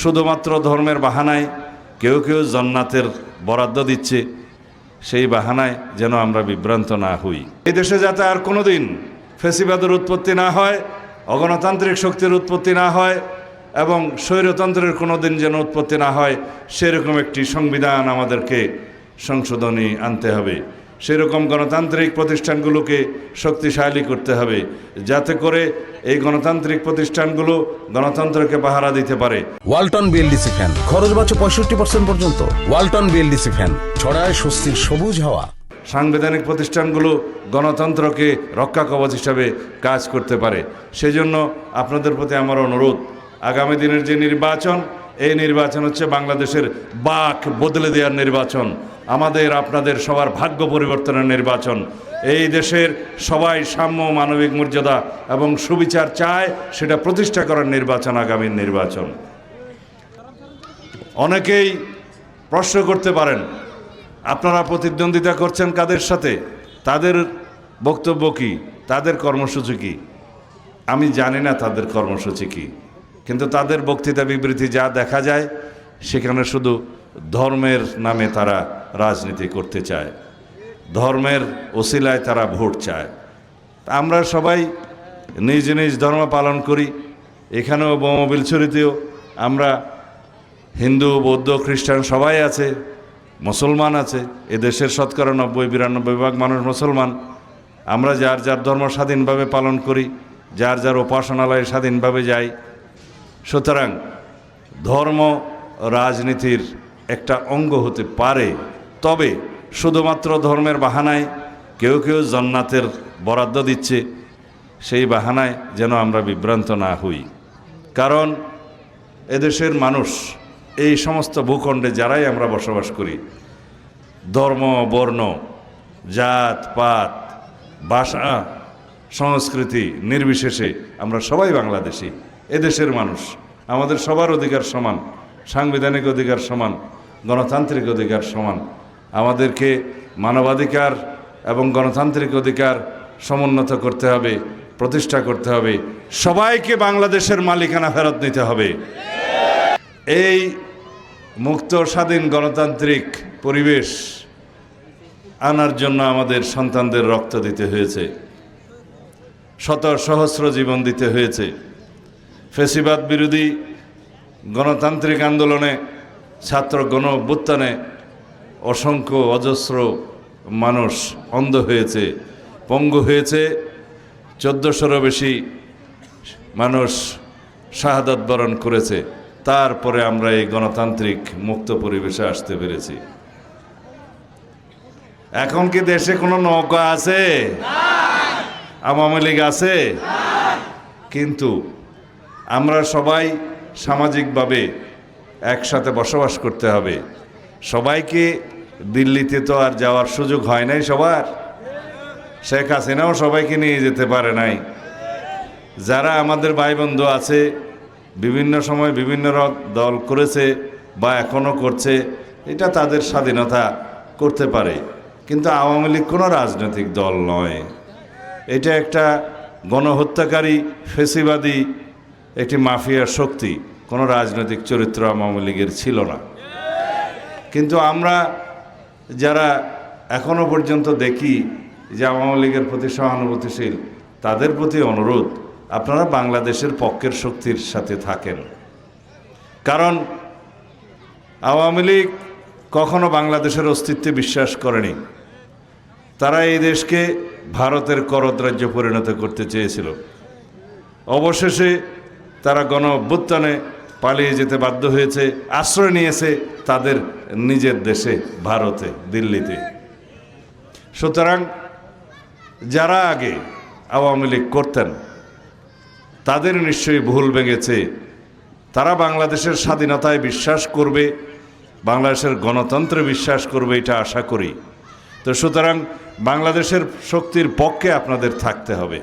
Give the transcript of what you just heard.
শুধুমাত্র ধর্মের বাহানায় কেউ কেউ জান্নাতের বরাদ্দ দিচ্ছে, সেই বাহানায় যেন আমরা বিভ্রান্ত না হই। এই দেশে যাতে আর কোনোদিন ফ্যাসিবাদের উৎপত্তি না হয়, অগণতান্ত্রিক শক্তির উৎপত্তি না হয় এবং স্বৈরতন্ত্রের কোনোদিন যেন উৎপত্তি না হয়, সেরকম একটি সংবিধান আমাদেরকে সংশোধনী আনতে হবে। সেরকম গণতান্ত্রিক প্রতিষ্ঠানগুলোকে শক্তিশালী করতে হবে, যাতে করে এই গণতান্ত্রিক প্রতিষ্ঠানগুলো গণতন্ত্রকে পাহারা দিতে পারে। ওয়ালটন বিএলডিসি ফ্যান, খরচ বাঁচে 65% পর্যন্ত। ওয়ালটন বিএলডিসি ফ্যান ছড়ায় স্বস্তির সবুজ হাওয়া। সাংবিধানিক প্রতিষ্ঠানগুলো গণতন্ত্রকে রক্ষা কবচ হিসাবে কাজ করতে পারে। সেজন্য আপনাদের প্রতি আমার অনুরোধ, আগামী দিনের যে নির্বাচন, এই নির্বাচন হচ্ছে বাংলাদেশের বাক বদলে দেওয়ার নির্বাচন, আমাদের আপনাদের সবার ভাগ্য পরিবর্তনের নির্বাচন। এই দেশের সবাই সাম্য, মানবিক মর্যাদা এবং সুবিচার চায়, সেটা প্রতিষ্ঠা করার নির্বাচন আগামীর নির্বাচন। অনেকেই প্রশ্ন করতে পারেন, আপনারা প্রতিদ্বন্দ্বিতা করছেন কাদের সাথে, তাদের বক্তব্য কি, তাদের কর্মসূচি কি? আমি জানি না তাদের কর্মসূচি কি, কিন্তু তাদের বক্তৃতা বিবৃতি যা দেখা যায়, সেখানে শুধু ধর্মের নামে তারা রাজনীতি করতে চায়, ধর্মের ওসিলায় তারা ভোট চায়। আমরা সবাই নিজ নিজ ধর্ম পালন করি। এখানেও বোমাবিলছড়িতেও আমরা হিন্দু, বৌদ্ধ, খ্রিস্টান সবাই আছে, মুসলমান আছে। এদেশের শতকরা 90-92 মানুষ মুসলমান। আমরা যার যার ধর্ম স্বাধীনভাবে পালন করি, যার যার উপাসনালয়ে স্বাধীনভাবে যাই। সুতরাং ধর্ম রাজনীতির একটা অঙ্গ হতে পারে, তবে শুধুমাত্র ধর্মের বাহানায় কেউ কেউ জান্নাতের বরাদ্দ দিচ্ছে, সেই বাহানায় যেন আমরা বিভ্রান্ত না হই। কারণ এদেশের মানুষ, এই সমস্ত ভূখণ্ডে যারাই আমরা বসবাস করি, ধর্ম, বর্ণ, জাত পাত, ভাষা, সংস্কৃতি নির্বিশেষে আমরা সবাই বাংলাদেশি। এদেশের মানুষ, আমাদের সবার অধিকার সমান, সাংবিধানিক অধিকার সমান, গণতান্ত্রিক অধিকার সমান। আমাদেরকে মানবাধিকার এবং গণতান্ত্রিক অধিকার সমুন্নত করতে হবে, প্রতিষ্ঠা করতে হবে। সবাইকে বাংলাদেশের মালিকানা ফেরত নিতে হবে। এই মুক্ত, স্বাধীন, গণতান্ত্রিক পরিবেশ আনার জন্য আমাদের সন্তানদের রক্ত দিতে হয়েছে, শত সহস্র জীবন দিতে হয়েছে। ফ্যাসিবাদ বিরোধী গণতান্ত্রিক আন্দোলনে, ছাত্র গণ অভ্যুত্থানে অসংখ্য অজস্র মানুষ অন্ধ হয়েছে, পঙ্গু হয়েছে, 1400-ও বেশি মানুষ শাহাদাত বরণ করেছে। তারপরে আমরা এই গণতান্ত্রিক মুক্ত পরিবেশে আসতে পেরেছি। এখন কি দেশে কোনো নৌকা আছে? আওয়ামী লীগ আছে? কিন্তু আমরা সবাই সামাজিকভাবে একসাথে বসবাস করতে হবে। সবাইকে দিল্লিতে তো আর যাওয়ার সুযোগ হয় নাই সবার। শেখ হাসিনাও সবাইকে নিয়ে যেতে পারে নাই। যারা আমাদের ভাই বন্ধু আছে, বিভিন্ন সময় বিভিন্ন দল করেছে বা এখনও করছে, এটা তাদের স্বাধীনতা, করতে পারে। কিন্তু আওয়ামী লীগ কোনো রাজনৈতিক দল নয়। এটা একটা গণহত্যাকারী, ফেসিবাদী একটি মাফিয়ার শক্তি। কোনো রাজনৈতিক চরিত্র আওয়ামী লীগের ছিল না। কিন্তু আমরা যারা এখনও পর্যন্ত দেখি যে আওয়ামী লীগের প্রতি সহানুভূতিশীল, তাদের প্রতি অনুরোধ, আপনারা বাংলাদেশের পক্ষের শক্তির সাথে থাকেন। কারণ আওয়ামী লীগ কখনো বাংলাদেশের অস্তিত্বে বিশ্বাস করেনি। তারা এই দেশকে ভারতের করদ রাজ্যে পরিণত করতে চেয়েছিল। অবশেষে তারা গণ অভ্যুত্থানে পালিয়ে যেতে বাধ্য হয়েছে, আশ্রয় নিয়েছে তাদের নিজের দেশে, ভারতে, দিল্লিতে। সুতরাং যারা আগে আওয়ামী লীগ করতেন, তাদের নিশ্চয়ই ভুল ভেঙেছে। তারা বাংলাদেশের স্বাধীনতায় বিশ্বাস করবে, বাংলাদেশের গণতন্ত্রে বিশ্বাস করবে, এটা আশা করি। তো সুতরাং বাংলাদেশের শক্তির পক্ষে আপনাদের থাকতে হবে।